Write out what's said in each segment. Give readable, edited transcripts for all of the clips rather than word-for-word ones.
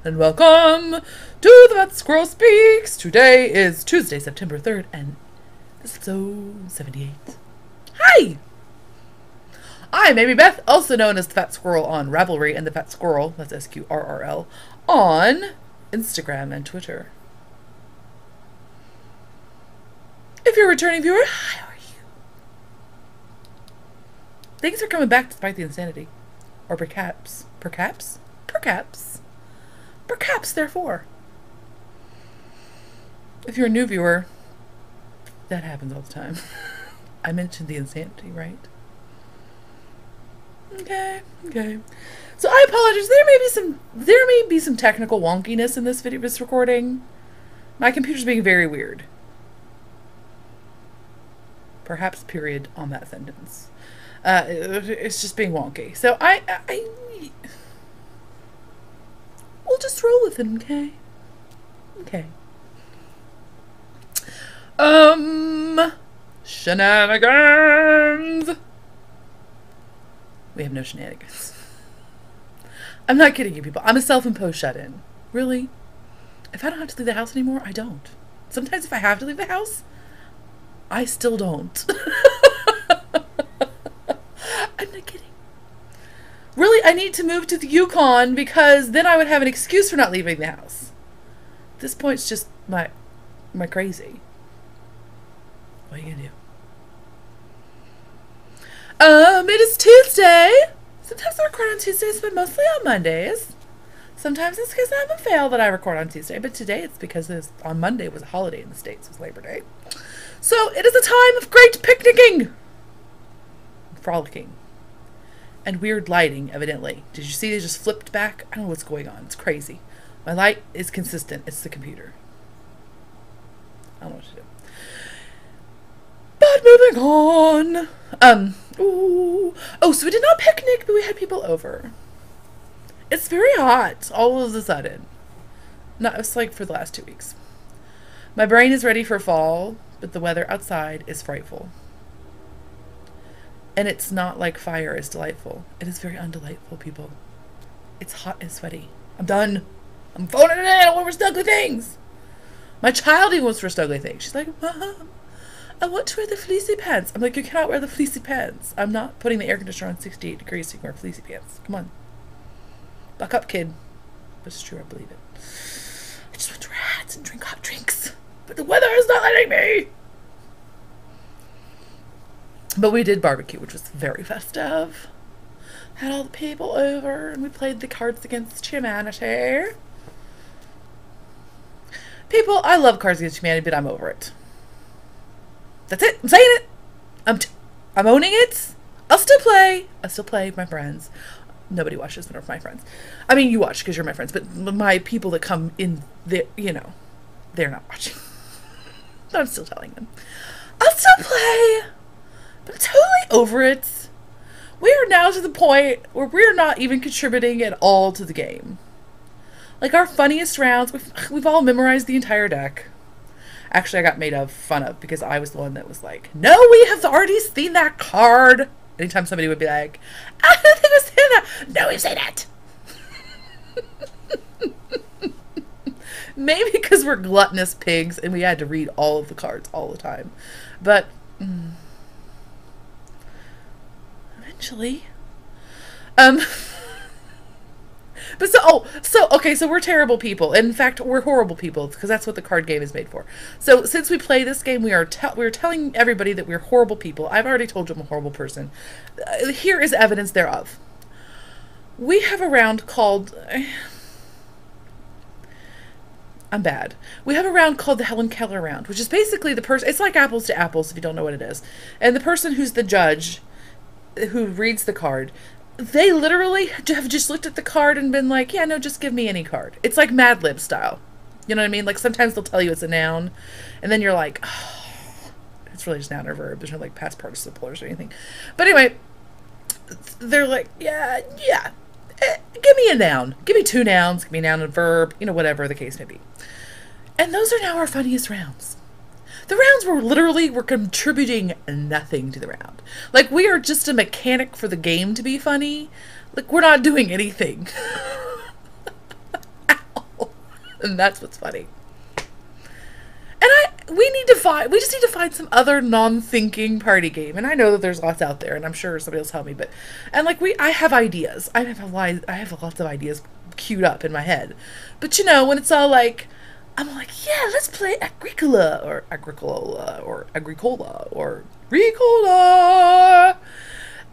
and welcome to the Fat Squirrel Speaks. Today is Tuesday, September 3rd, and this is episode 78. Hi! I'm Amy Beth, also known as the Fat Squirrel on Ravelry, and the Fat Squirrel, that's SQRRL, on Instagram and Twitter. If you're a returning viewer, hi, how are you? Things are coming back despite the insanity. Or perhaps, therefore. If you're a new viewer, that happens all the time. I mentioned the insanity, right? Okay. So I apologize. There may be some technical wonkiness in this recording. My computer's being very weird. Perhaps period on that sentence. It's just being wonky. So we'll just roll with it, okay? Okay. Shenanigans! We have no shenanigans. I'm not kidding you, people. I'm a self-imposed shut-in. Really? If I don't have to leave the house anymore, I don't. Sometimes if I have to leave the house, I still don't. I'm not kidding. Really, I need to move to the Yukon because then I would have an excuse for not leaving the house. At this point, it's just my crazy. What are you gonna do? It is Tuesday. Sometimes I record on Tuesdays, but mostly on Mondays. Sometimes it's because I'm a fail that I record on Tuesday, but today it's because on Monday was a holiday in the States. It was Labor Day. So it is a time of great picnicking, frolicking, and weird lighting, evidently. Did you see they just flipped back? I don't know what's going on. It's crazy. My light is consistent. It's the computer. I don't know what to do. But moving on. So we did not picnic, but we had people over. It's very hot all of a sudden. It's like for the last 2 weeks. My brain is ready for fall, but the weather outside is frightful. And it's not like fire is delightful. It is very undelightful, people. It's hot and sweaty. I'm done. I'm phoning it in. I don't want to wear ugly things. My child even wants to wear ugly things. She's like, Mom, I want to wear the fleecy pants. I'm like, you cannot wear the fleecy pants. I'm not putting the air conditioner on 68 degrees so you can wear fleecy pants. Come on. Buck up, kid. But it's true, I believe it. I just want to wear hats and drink hot drinks. But the weather is not letting me. But we did barbecue, which was very festive. Had all the people over, and we played the Cards Against Humanity. People, I love Cards Against Humanity, but I'm over it. That's it. I'm saying it. I'm owning it. I'll still play with my friends. Nobody watches one of my friends. I mean, you watch because you're my friends, but my people that come in, they're not watching. But I'm still telling them. I'll still play, but I'm totally over it. We are now to the point where we're not even contributing at all to the game. Like our funniest rounds, we've all memorized the entire deck. Actually, I got made fun of because I was the one that was like, no, we have already seen that card. Anytime somebody would be like, I don't think we've seen that. No, we've seen it. Maybe because we're gluttonous pigs and we had to read all of the cards all the time. But eventually. But so we're terrible people. In fact, we're horrible people because that's what the card game is made for. So since we play this game, we're telling everybody that we're horrible people. I've already told you I'm a horrible person. Here is evidence thereof. We have a round called... I'm bad. We have a round called the Helen Keller round, which is basically the person... It's like apples to apples if you don't know what it is. And the person who's the judge who reads the card... They literally have just looked at the card and been like, yeah, no, just give me any card. It's like Mad Lib style. You know what I mean? Like sometimes they'll tell you it's a noun and then you're like, oh, it's really just noun or verb. There's no like past participles or anything. But anyway, they're like, yeah, give me a noun. Give me 2 nouns. Give me a noun and verb, whatever the case may be. And those are now our funniest rounds. The rounds we're contributing nothing to the round. Like, we are just a mechanic for the game to be funny. Like, we're not doing anything. Ow. And that's what's funny. And we just need to find some other non-thinking party game. And I know that there's lots out there, and I'm sure somebody will tell me, but, and like I have ideas. I have lots of ideas queued up in my head. But you know, when it's all like, I'm like, yeah, let's play Agricola or Ricola.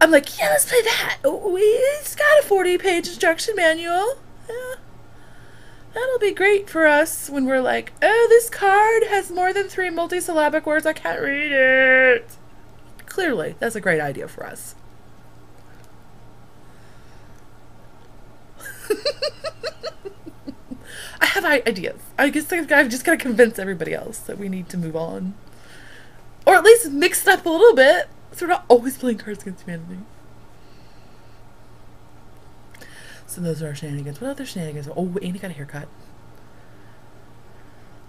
I'm like, yeah, let's play that. It's got a 40-page instruction manual. Yeah. That'll be great for us when we're like, oh, this card has more than 3 multisyllabic words. I can't read it. Clearly, that's a great idea for us. I have ideas. I guess I've just got to convince everybody else that we need to move on. Or at least mix it up a little bit, so we're not always playing Cards Against Humanity. So those are our shenanigans. What other shenanigans? Oh, Annie got a haircut.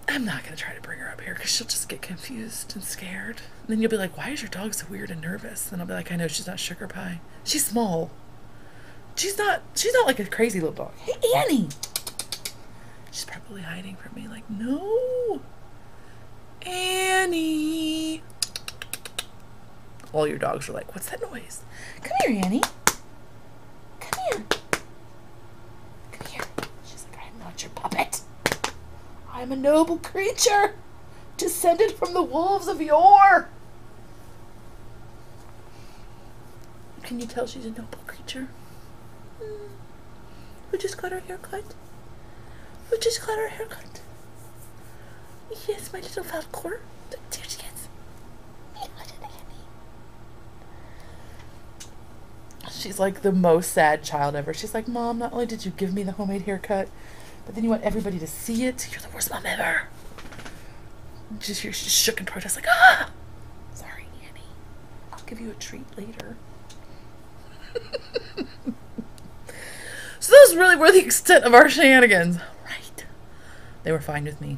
I'm not going to try to bring her up here because she'll just get confused and scared. And then you'll be like, why is your dog so weird and nervous? And I'll be like, I know, she's not sugar pie. She's small. She's not like a crazy little dog. Hey, Annie! She's probably hiding from me like, no. Annie. All your dogs are like, what's that noise? Come here, Annie. Come here. Come here. She's like, I'm not your puppet. I'm a noble creature, descended from the wolves of yore. Can you tell she's a noble creature? Who just got her haircut? Who just got her haircut? Yes, my little Falcor. There she is. She's like the most sad child ever. She's like, Mom, not only did you give me the homemade haircut, but then you want everybody to see it. You're the worst mom ever. She's just shook in protest like, ah! Sorry, Annie. I'll give you a treat later. So those really were the extent of our shenanigans. Right. They were fine with me.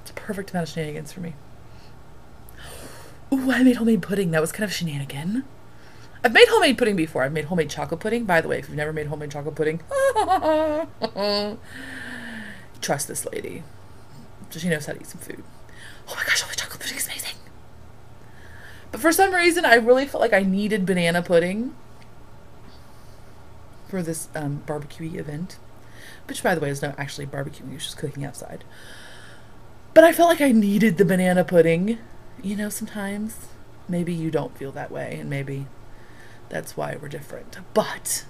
It's a perfect amount of shenanigans for me. Ooh, I made homemade pudding. That was kind of a shenanigan. I've made homemade pudding before. I've made homemade chocolate pudding. By the way, if you've never made homemade chocolate pudding, trust this lady. She knows how to eat some food. Oh my gosh, homemade chocolate pudding is amazing. But for some reason, I really felt like I needed banana pudding for this barbecue event. Which, by the way, is not actually barbecuing. It's just cooking outside. But I felt like I needed the banana pudding. You know, sometimes maybe you don't feel that way, and maybe that's why we're different. But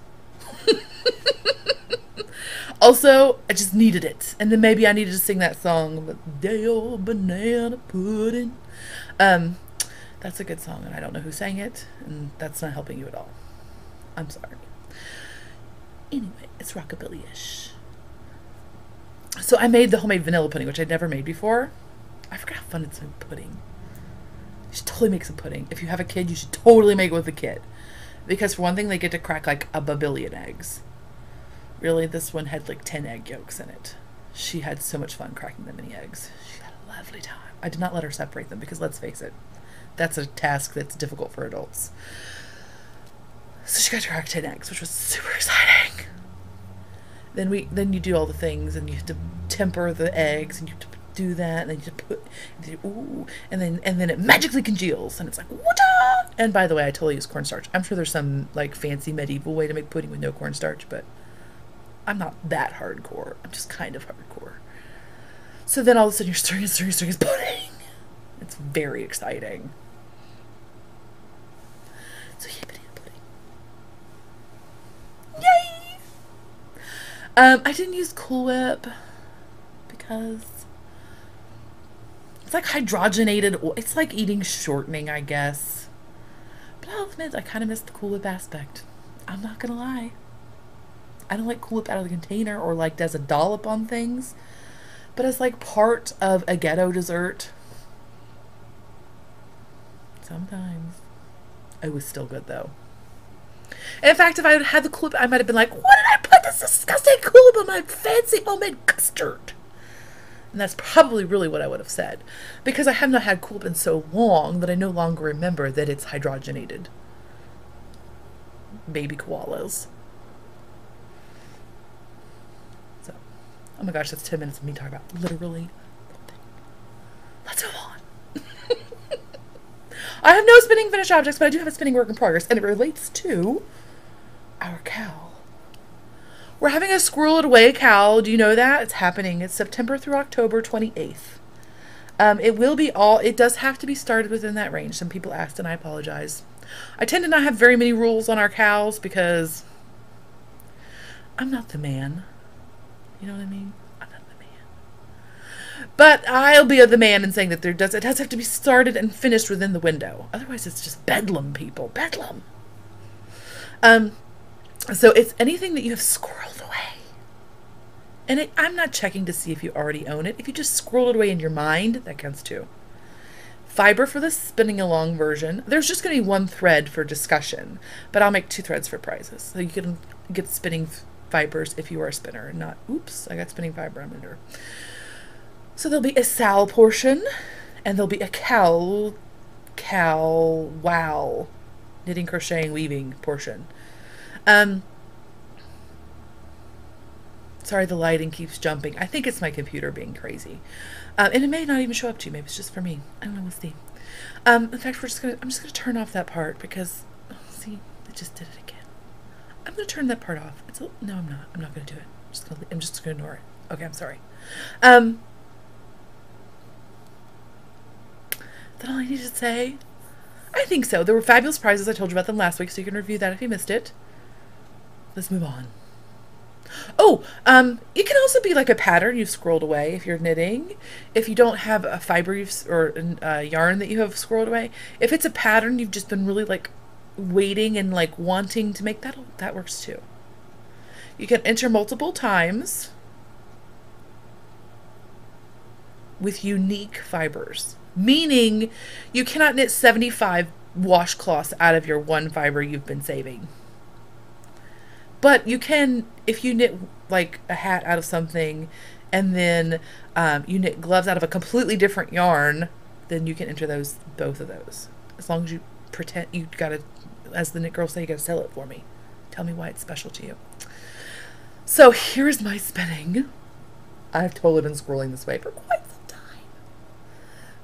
also, I just needed it. And then maybe I needed to sing that song, Day Old Banana Pudding. That's a good song, and I don't know who sang it, and that's not helping you at all. I'm sorry. Anyway, it's rockabilly-ish. So I made the homemade vanilla pudding, which I'd never made before. I forgot how fun it's in pudding. You should totally make some pudding. If you have a kid, you should totally make it with a kid. Because for one thing, they get to crack like a babillion eggs. Really, this one had like 10 egg yolks in it. She had so much fun cracking that many eggs. She had a lovely time. I did not let her separate them because, let's face it, that's a task that's difficult for adults. So she got to crack 10 eggs, which was super exciting. Then you do all the things, and you have to temper the eggs, and you have to do that, and then you have to put, and then it magically congeals, and it's like, wata! And by the way, I totally use cornstarch. I'm sure there's some like fancy medieval way to make pudding with no cornstarch, but I'm not that hardcore. I'm just kind of hardcore. So then all of a sudden you're stirring pudding. It's very exciting. So yeah, banana pudding. Yay! I didn't use Cool Whip because it's like hydrogenated oil. It's like eating shortening, I guess. But I'll admit, I kind of missed the Cool Whip aspect. I'm not gonna lie. I don't like Cool Whip out of the container or like as a dollop on things. But as like part of a ghetto dessert, sometimes. It was still good though. And in fact, if I had had the Cool Whip, I might have been like, what did I put this disgusting Cool Whip on my fancy homemade custard? And that's probably really what I would have said. Because I have not had Cool Whip in so long that I no longer remember that it's hydrogenated. Baby koalas. So, Oh my gosh, that's 10 minutes of me talking about literally nothing. Let's move on. I have no spinning finished objects, but I do have a spinning work in progress, and it relates to our cowl. We're having a Squirrel It Away cowl. Do you know that? It's happening. It's September through October 28th. It will be all, it does have to be started within that range. Some people asked, and I apologize. I tend to not have very many rules on our cowls because I'm not the man. You know what I mean? I'm not the man. But I'll be the man in saying that it does have to be started and finished within the window. Otherwise, it's just bedlam, people. Bedlam. So it's anything that you have squirreled away. And I'm not checking to see if you already own it. If you just squirrel it away in your mind, that counts too. Fiber for the spinning along version. There's just going to be one thread for discussion, but I'll make 2 threads for prizes. So you can get spinning fibers if you are a spinner and not, oops, I got spinning fiber I'm under. So there'll be a sal portion and there'll be a wow, knitting, crocheting, weaving portion. Sorry, the lighting keeps jumping. I think it's my computer being crazy. And it may not even show up to you. Maybe it's just for me. I don't know. We'll see. In fact, I'm just gonna turn off that part because, see, it just did it again. I'm gonna turn that part off. No, I'm not. I'm not gonna do it. I'm just gonna ignore it. Okay, I'm sorry. That all I need to say? I think so. There were fabulous prizes. I told you about them last week, so you can review that if you missed it. Let's move on. Oh, it can also be like a pattern you've scrolled away if you're knitting. If you don't have a fiber or a yarn that you have scrolled away, if it's a pattern you've just been really like waiting and like wanting to make, that works too. You can enter multiple times with unique fibers, meaning you cannot knit 75 washcloths out of your one fiber you've been saving. But you can, if you knit like a hat out of something and then you knit gloves out of a completely different yarn, then you can enter both of those. As long as you pretend, you gotta, as the knit girls say, you gotta sell it for me. Tell me why it's special to you. So here's my spinning. I've totally been scrolling this way for quite some time.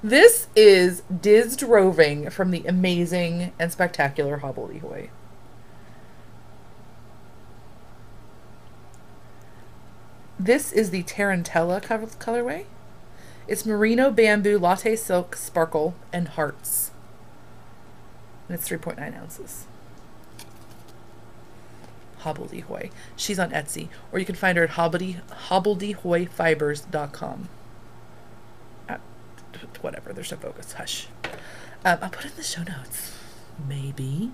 This is Dizzed Roving from the amazing and spectacular Hobbledehoy. This is the Tarantella colorway. It's Merino Bamboo Latte Silk Sparkle and Hearts. And it's 3.9 ounces. Hobbledehoy. She's on Etsy. Or you can find her at hobbledehoyfibers.com. Whatever, there's no focus. Hush. I'll put it in the show notes. Maybe.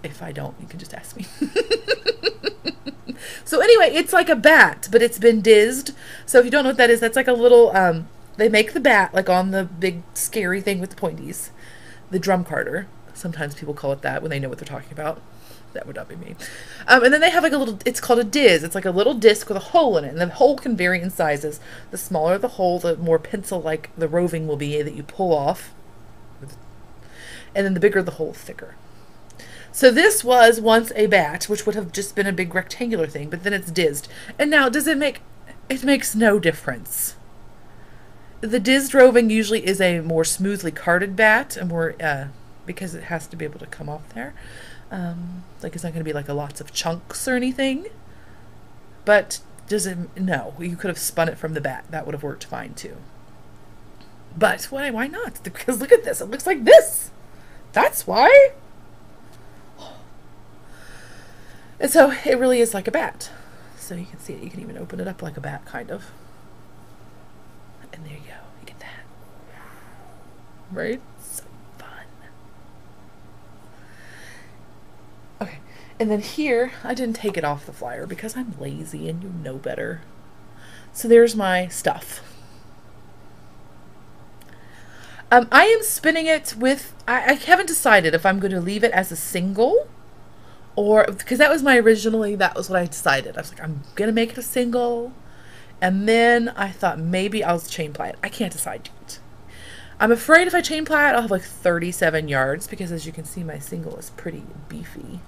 If I don't, you can just ask me. So anyway, it's like a bat, but it's been dizzed. So if you don't know what that is, that's like a little, they make the bat like on the big scary thing with the pointies. The drum carder. Sometimes people call it that when they know what they're talking about. That would not be me. And then they have like a little, it's called a diz. It's like a little disc with a hole in it. And the hole can vary in sizes. The smaller the hole, the more pencil-like the roving will be that you pull off. And then the bigger the hole, the thicker. So this was once a bat, which would have just been a big rectangular thing, but then it's dizzed. And now, does it make, it makes no difference. The dizzed roving usually is a more smoothly carded bat, and more, because it has to be able to come off there. Like it's not going to be like lots of chunks or anything. But does it, no, you could have spun it from the bat. That would have worked fine too. But why not? Because look at this, it looks like this. That's why. And so it really is like a bat. So you can see it. You can even open it up like a bat, kind of. And there you go. You get that. Right? So fun. Okay. And then here, I didn't take it off the flyer because I'm lazy and you know better. So there's my stuff. I am spinning it with, I haven't decided if I'm going to leave it as a single. Or, because that was that was what I decided. I was like, I'm going to make it a single. And then I thought maybe I'll chain ply it. I can't decide yet. I'm afraid if I chain ply it, I'll have like 37 yards. Because as you can see, my single is pretty beefy.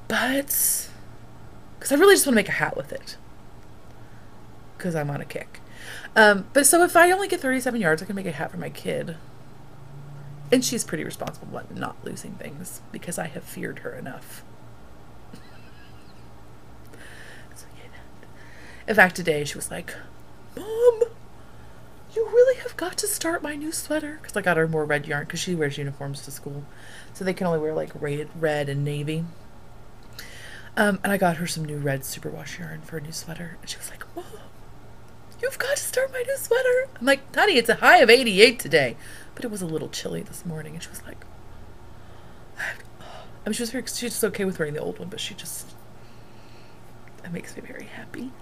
But because I really just want to make a hat with it because I'm on a kick. But so if I only get 37 yards, I can make a hat for my kid. And she's pretty responsible at not losing things because I have feared her enough. So yeah. In fact, today she was like, Mom, you really have got to start my new sweater. Because I got her more red yarn because she wears uniforms to school. So they can only wear like red and navy. And I got her some new red superwash yarn for a new sweater. And she was like, Mom, you've got to start my new sweater. I'm like, honey, it's a high of 88 today. But it was a little chilly this morning. And she was like, I mean, she's just okay with wearing the old one. But it makes me very happy.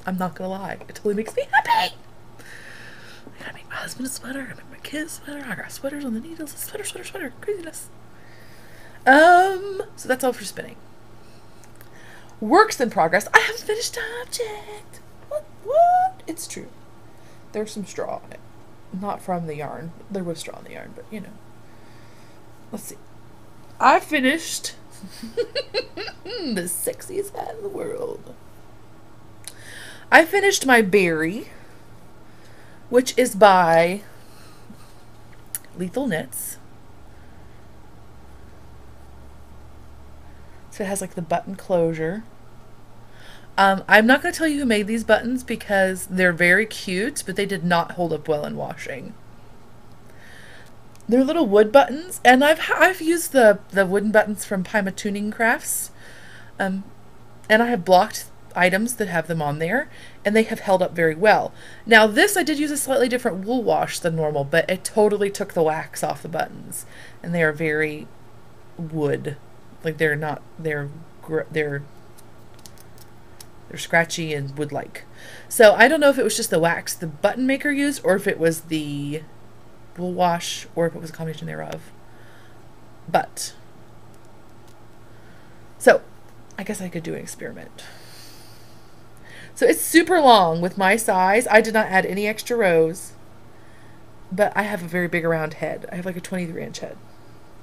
I'm not going to lie. It totally makes me happy. I gotta make my husband a sweater. I make my kids a sweater. I got sweaters on the needles. Sweater. Craziness. So that's all for spinning. Works in progress. I haven't finished an object. What? It's true. There's some straw on it. Not from the yarn. There was straw in the yarn, but you know. Let's see. I finished the sexiest hat in the world. I finished my berry, which is by Lethal Knits. So it has like the button closure. I'm not going to tell you who made these buttons because they're very cute, but they did not hold up well in washing. They're little wood buttons, and I've used the wooden buttons from Pima Tuning Crafts, and I have blocked items that have them on there, and they have held up very well. Now this, I did use a slightly different wool wash than normal, but it totally took the wax off the buttons, and they are very wood. Like they're scratchy and wood-like. So I don't know if it was just the wax the button maker used, or if it was the wool wash, or if it was a combination thereof. But so I guess I could do an experiment. So it's super long with my size. I did not add any extra rows, but I have a very big around head. I have like a 23-inch head,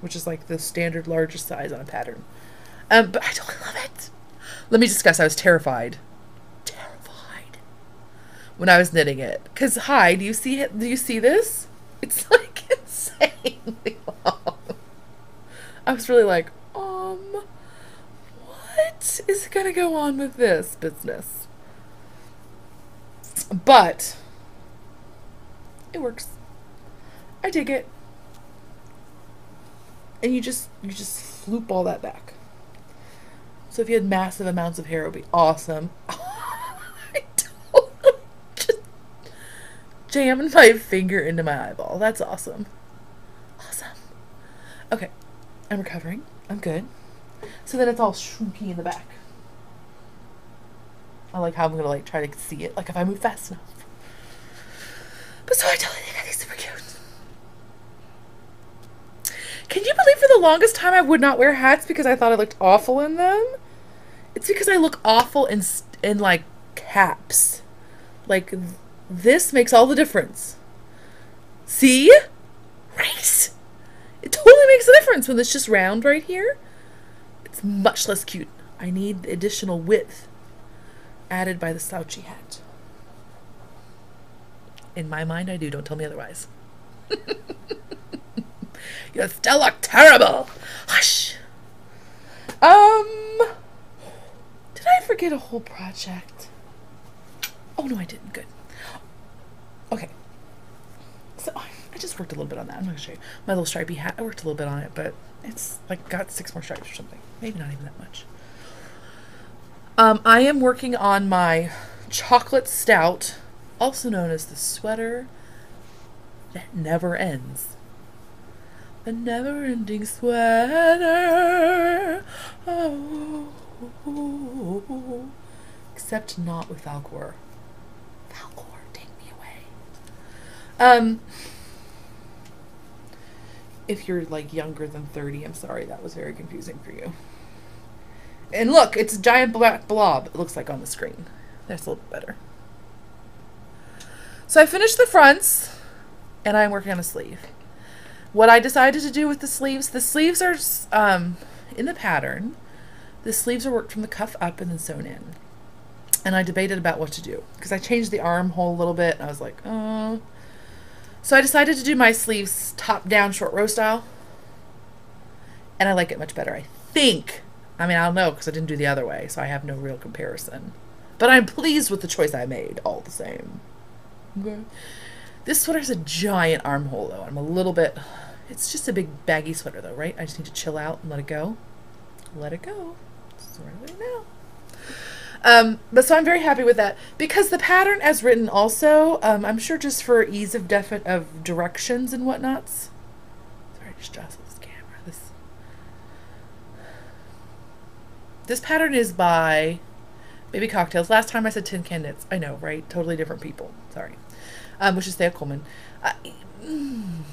which is like the standard largest size on a pattern. But I totally love it. Let me discuss. I was terrified when I was knitting it. Because, hi, do you see it? Do you see this? It's like insanely long. I was really like, what is going to go on with this business? But it works. I dig it. And you just floop all that back. So if you had massive amounts of hair, it would be awesome. I totally just jammed my finger into my eyeball. That's awesome. Awesome. Okay. I'm recovering. I'm good. So then it's all shrinky in the back. I like how I'm going to like try to see it. Like if I move fast enough. But so I totally think I think it's super cute. Can you believe for the longest time I would not wear hats because I thought I looked awful in them? It's because I look awful in like caps. Like this makes all the difference. See? Right? It totally makes a difference when it's just round right here. It's much less cute. I need the additional width added by the slouchy hat. In my mind, I do. Don't tell me otherwise. You still look terrible. Hush. Did I forget a whole project? Oh, no, I didn't. Good. Okay. So I just worked a little bit on that. I'm not going to show you. My little stripy hat, I worked a little bit on it, but it's like got 6 more stripes or something. Maybe not even that much. I am working on my chocolate stout, also known as the sweater that never ends. The never-ending sweater. Oh. Except not with Falcor. Falcor, take me away. If you're like younger than 30, I'm sorry, that was very confusing for you. And look, it's a giant black blob, it looks like on the screen. That's a little bit better. So I finished the fronts, and I'm working on a sleeve. What I decided to do with the sleeves are in the pattern, The sleeves are worked from the cuff up and then sewn in. And I debated about what to do because I changed the armhole a little bit. And I was like, oh. So I decided to do my sleeves top down short row style. And I like it much better, I think. I mean, I don't know because I didn't do the other way, so I have no real comparison. But I'm pleased with the choice I made, all the same. Okay. This sweater has a giant armhole, though. I'm a little bit... It's just a big baggy sweater, though, right? I just need to chill out and let it go. Let it go. That's right now. But so I'm very happy with that. Because the pattern as written also, I'm sure just for ease of directions and whatnots. Sorry, I just jostled this camera. This pattern is by Baby Cocktails. Last time I said Tin Can Knits. I know, right? Totally different people. Sorry. Which is Thea Coleman. I'm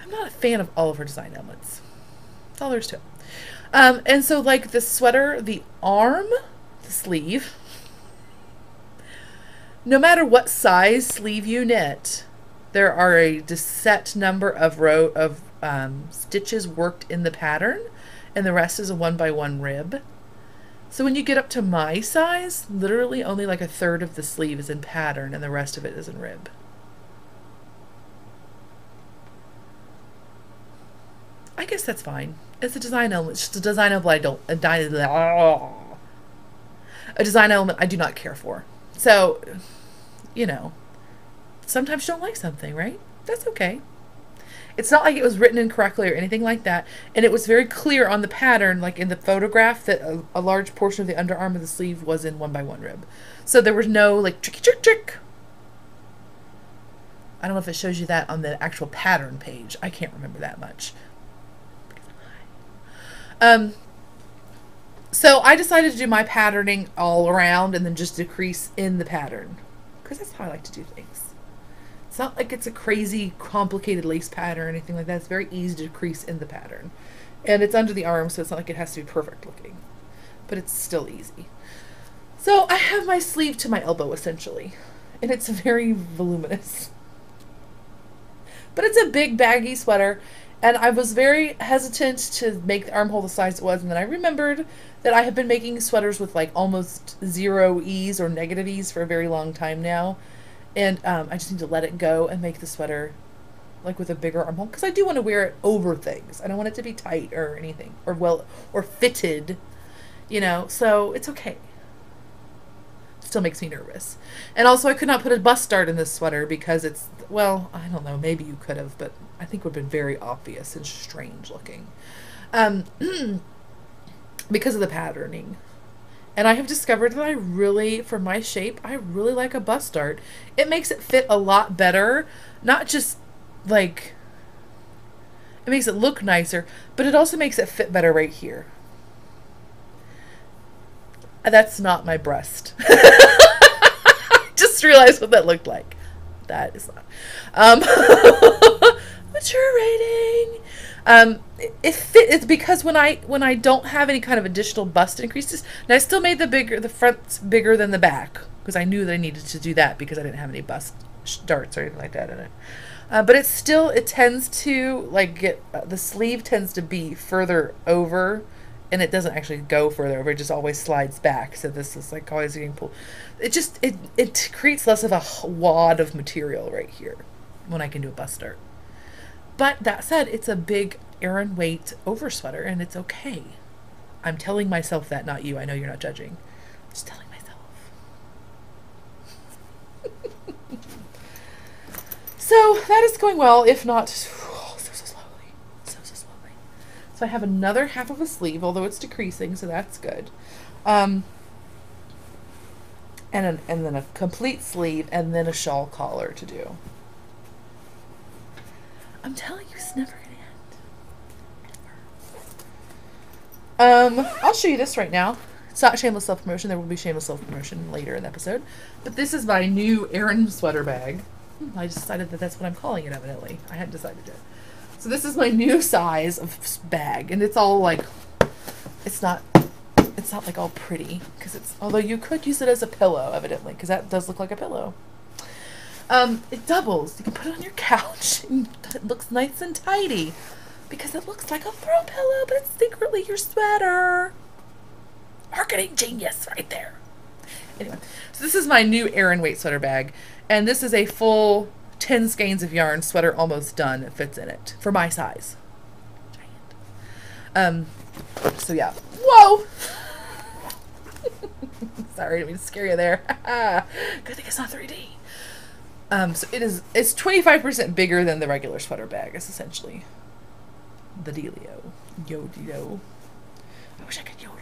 not a fan of all of her design elements. That's all there is to it. And so like the sweater, the arm, the sleeve, no matter what size sleeve you knit, there are a set number of stitches worked in the pattern, and the rest is a 1x1 rib. So when you get up to my size, literally only like a third of the sleeve is in pattern and the rest of it is in rib. I guess that's fine. It's a design element. It's just a design element a design element I do not care for. So, you know, sometimes you don't like something, right? That's okay. It's not like it was written incorrectly or anything like that. And it was very clear on the pattern, like in the photograph, that a large portion of the underarm of the sleeve was in 1x1 rib. So there was no like trick. I don't know if it shows you that on the actual pattern page. I can't remember that much. So I decided to do my patterning all around and then just decrease in the pattern. Because that's how I like to do things. It's not like it's a crazy, complicated lace pattern or anything like that. It's very easy to decrease in the pattern. And it's under the arm, so it's not like it has to be perfect looking. But it's still easy. So I have my sleeve to my elbow, essentially. And it's very voluminous. But it's a big, baggy sweater. And I was very hesitant to make the armhole the size it was. And then I remembered that I have been making sweaters with like almost 0 ease or negative ease for a very long time now. And I just need to let it go and make the sweater like with a bigger armhole. Because I do want to wear it over things. I don't want it to be tight or anything. Or fitted. You know, so it's okay. Still makes me nervous. And also I could not put a bust dart in this sweater because it's, well, I don't know, maybe you could have, but I think it would have been very obvious and strange looking. Because of the patterning. And I have discovered that I really, for my shape, I really like a bust dart. It makes it fit a lot better. Not just like, it makes it look nicer, but it also makes it fit better right here. That's not my breast. Just realized what that looked like. That is not. Mature rating. It's because when I don't have any kind of additional bust increases, and I still made the front's bigger than the back because I knew that I needed to do that because I didn't have any bust darts or anything like that in it. But it tends to like get the sleeve tends to be further over. And it doesn't actually go further over, it just always slides back. So this is like always getting pulled. It creates less of a wad of material right here when I can do a bust dart. But that said, it's a big Aran weight over sweater and it's okay. I'm telling myself that, not you. I know you're not judging. I'm just telling myself. So that is going well, if not so I have another half of a sleeve, although it's decreasing, so that's good. And then a complete sleeve, and then a shawl collar to do. I'm telling you, it's never gonna end. I'll show you this right now. It's not shameless self-promotion. There will be shameless self-promotion later in the episode. But this is my new Aran sweater bag. I decided that that's what I'm calling it, evidently. I hadn't decided yet. So this is my new size of bag, and it's all like, it's not like all pretty, because although you could use it as a pillow, evidently, because that does look like a pillow. It doubles. You can put it on your couch and it looks nice and tidy because it looks like a throw pillow, but it's secretly your sweater. Marketing genius right there. Anyway, so this is my new Aran weight sweater bag, and this is a full 10 skeins of yarn sweater, almost done. It fits in it for my size. Giant. So yeah. Whoa. Sorry, I didn't mean to scare you there. Good thing it's not 3D. So it's 25% bigger than the regular sweater bag. It's essentially the dealio. Yo-de-do. I wish I could yodel.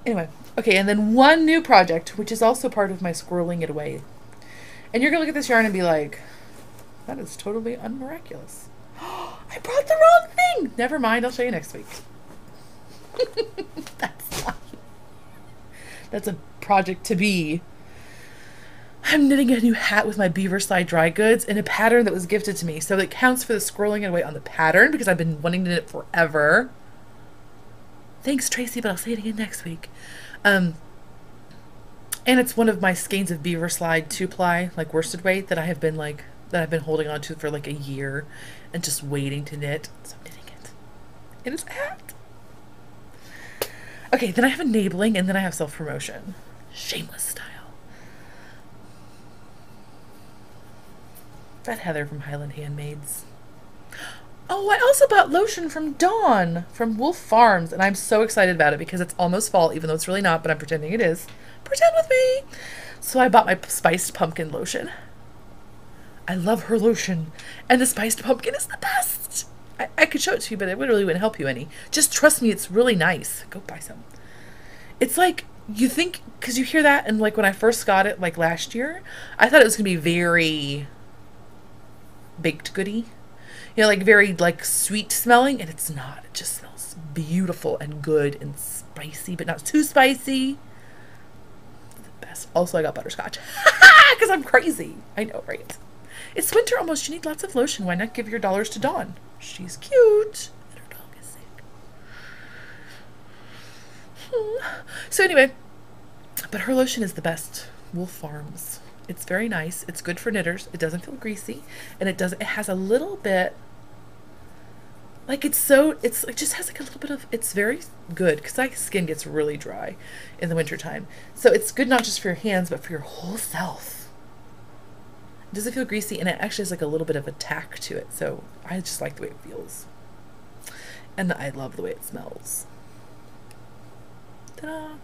Anyway, okay, and then one new project, which is also part of my squirreling it away. And you're gonna look at this yarn and be like, that is totally unmiraculous. I brought the wrong thing! Never mind, I'll show you next week. That's a project to be. I'm knitting a new hat with my beaver slide dry goods in a pattern that was gifted to me. So it counts for the squirreling it away on the pattern because I've been wanting to knit it forever. Thanks, Tracy, but I'll say it again next week. And it's one of my skeins of beaver slide 2-ply, like worsted weight, that I've been holding on to for like a year and just waiting to knit. So I'm knitting it. It is a hat. Okay, then I have enabling, and then I have self-promotion. Shameless style. That Heather from Highland Handmaids. Oh, I also bought lotion from Dawn from Wolf Farms, and I'm so excited about it because it's almost fall, even though it's really not, but I'm pretending it is. Pretend with me! So I bought my spiced pumpkin lotion. I love her lotion, and the spiced pumpkin is the best! I could show it to you, but it really wouldn't help you any. Just trust me, it's really nice. Go buy some. It's like, you think, because you hear that, and like when I first got it, like last year, I thought it was going to be very baked goody. You know, like very like sweet smelling, and it's not. It just smells beautiful and good and spicy, but not too spicy. The best. Also, I got butterscotch because I'm crazy. I know, right? It's winter almost. You need lots of lotion. Why not give your dollars to Dawn? She's cute. And her dog is sick. So anyway, but her lotion is the best. Wolf Farms. It's very nice. It's good for knitters. It doesn't feel greasy, and it has a little bit, like it just has like a little bit of, it's very good because my skin gets really dry in the wintertime. So it's good not just for your hands, but for your whole self. It doesn't feel greasy, and it actually has like a little bit of a tack to it. So I just like the way it feels. And I love the way it smells. Ta-da!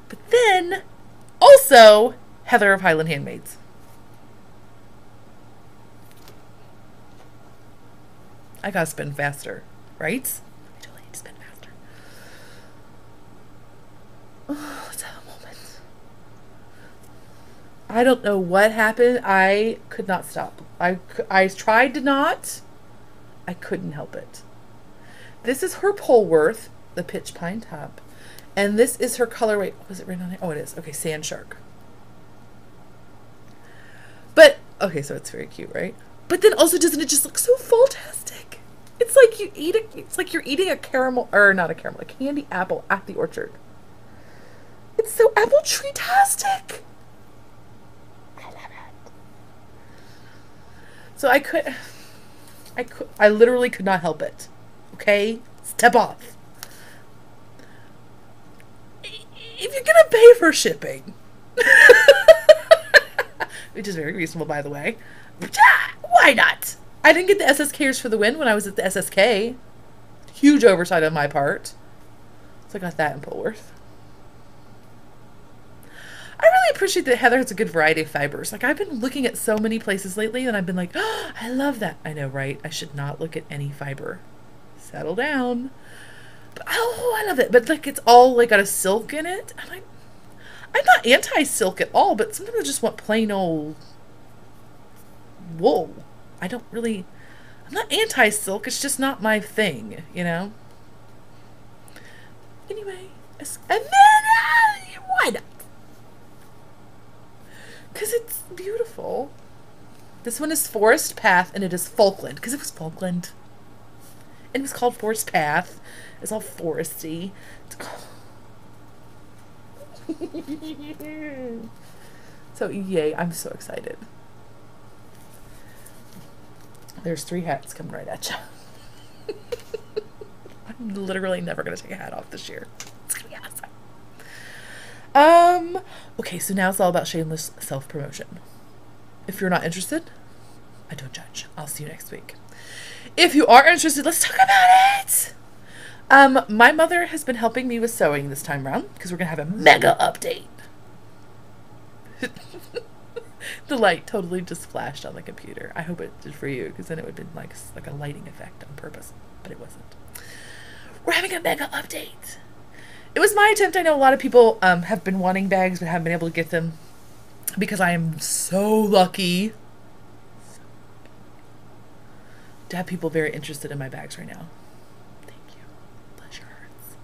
But then, also, Heather of Highland Handmaids. I gotta spin faster, right? I totally need to spin faster. Oh, let's have a moment. I don't know what happened. I could not stop. I tried to not. I couldn't help it. This is her Polworth, the Pitch Pine Top. And this is her colorway. Was it written on it? Oh, it is. Okay, Sand Shark. But, okay, so it's very cute, right? But then also, doesn't it just look so fantastic? It's like it's like you're eating a caramel, or not a caramel, a candy apple at the orchard. It's so apple tree-tastic. I love it. So I literally could not help it. Okay? Step off. If you're gonna pay for shipping, which is very reasonable, by the way, why not? I didn't get the SSKers for the win when I was at the SSK. Huge oversight on my part. So I got that in Polworth. I really appreciate that Heather has a good variety of fibers. Like, I've been looking at so many places lately, and I've been like, oh, I love that. I know, right? I should not look at any fiber. Settle down. But, oh, I love it. But, like, it's all, like, got a silk in it. And I'm not anti-silk at all, but sometimes I just want plain old wool. I'm not anti-silk. It's just not my thing, you know? Anyway. And then, why not? Because it's beautiful. This one is Forest Path, and it is Falkland, because it was Falkland. And it was called Forest Path. It's all foresty. So, yay, I'm so excited. There's 3 hats coming right at you. I'm literally never going to take a hat off this year. It's going to be awesome. Okay, so now it's all about shameless self-promotion. If you're not interested, I don't judge. I'll see you next week. If you are interested, let's talk about it. My mother has been helping me with sewing this time around because we're going to have a mega update. The light totally just flashed on the computer. I hope it did for you, because then it would have been like a lighting effect on purpose, but it wasn't. We're having a mega update. It was my attempt. I know a lot of people have been wanting bags but haven't been able to get them because I am so lucky to have people very interested in my bags right now. Thank you. Bless your hearts.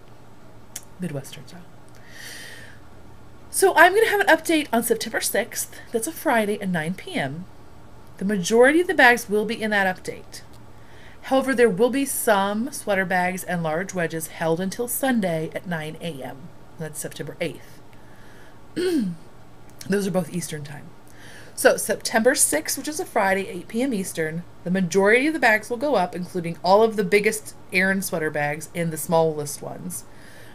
Midwestern style. So I'm going to have an update on September 6th. That's a Friday at 9 p.m. The majority of the bags will be in that update. However, there will be some sweater bags and large wedges held until Sunday at 9 a.m. That's September 8th. Those are both Eastern time. So September 6th, which is a Friday, 8 p.m. Eastern, the majority of the bags will go up, including all of the biggest Aran sweater bags and the smallest ones.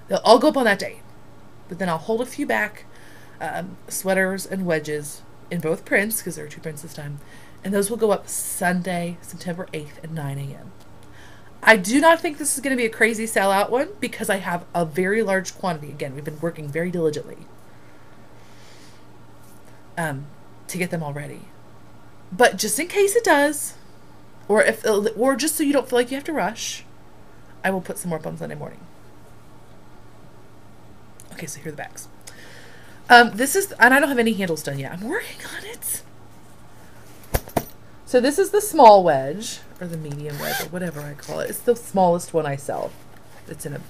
They'll all go up on that day. But then I'll hold a few back, sweaters and wedges in both prints, because there are 2 prints this time, and those will go up Sunday, September 8th at 9 a.m. I do not think this is going to be a crazy sellout one, because I have a very large quantity. Again, we've been working very diligently to get them all ready. But just in case it does, or just so you don't feel like you have to rush, I will put some more up on Sunday morning. Okay, so here are the bags. This is, and I don't have any handles done yet. I'm working on it. So this is the small wedge, or the medium wedge, or whatever I call it. It's the smallest one I sell. It's in a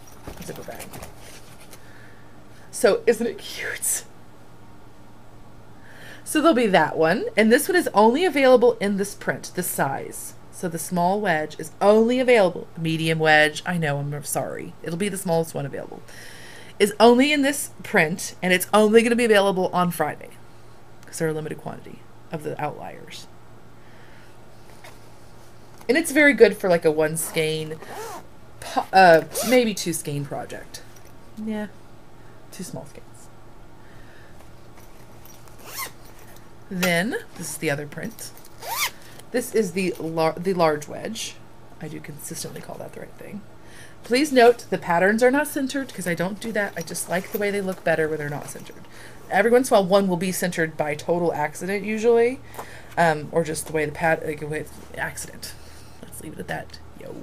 zipper bag. So isn't it cute? So there'll be that one. And this one is only available in this print, this size. So the small wedge is only available. Medium wedge, I know, I'm sorry. It'll be the smallest one available. Is only in this print, and it's only going to be available on Friday because there are a limited quantity of the outliers. And it's very good for like a 1 skein, maybe 2 skein project. Yeah, 2 small skeins. Then, this is the other print. This is the large wedge. I do consistently call that the right thing. Please note the patterns are not centered because I don't do that. I just like the way they look better when they're not centered. Every once in a while, one will be centered by total accident usually, or just the way the accident. Let's leave it at that. Yo.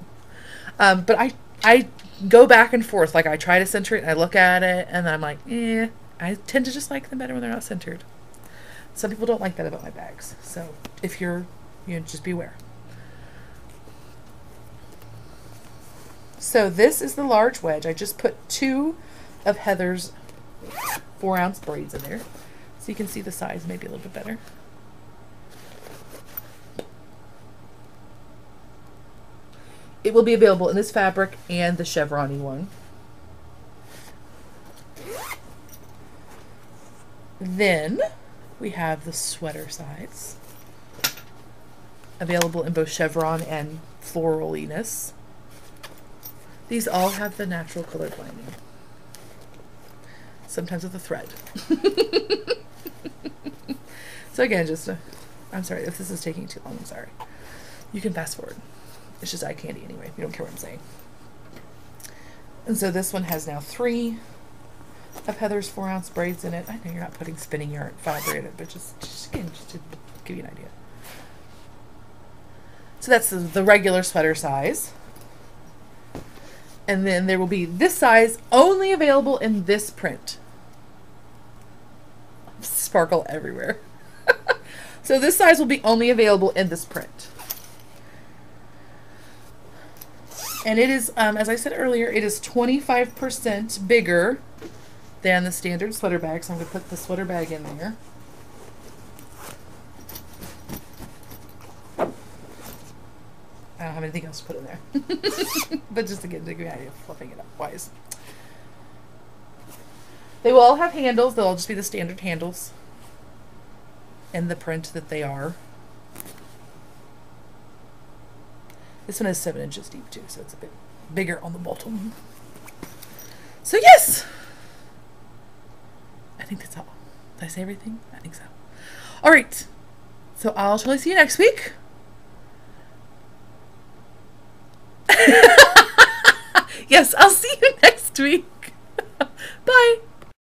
But I go back and forth. Like I try to center it, and I look at it, and then I'm like, eh. I tend to just like them better when they're not centered. Some people don't like that about my bags. So if you're, just beware. So this is the large wedge. I just put 2 of Heather's 4-ounce braids in there, so you can see the size maybe a little bit better. It will be available in this fabric and the chevron-y one. Then we have the sweater size, available in both chevron and floraliness. These all have the natural colored lining. Sometimes with a thread. So again, I'm sorry if this is taking too long, I'm sorry. You can fast forward. It's just eye candy anyway. You don't care what I'm saying. And so this one has now 3 of Heather's 4-ounce braids in it. I know you're not putting spinning yarn fiber in it, but just to give you an idea. So that's the regular sweater size. And then there will be this size only available in this print. Sparkle everywhere. So this size will be only available in this print. And it is, as I said earlier, it is 25% bigger than the standard sweater bag. So I'm going to put the sweater bag in there. I don't have anything else to put in there. But just again, to give you an idea of fluffing it up wise. They will all have handles. They'll all just be the standard handles in the print that they are. This one is 7 inches deep too, so it's a bit bigger on the bottom. So yes, I think that's all. Did I say everything? I think so. All right, so I'll totally see you next week. Yes, I'll see you next week.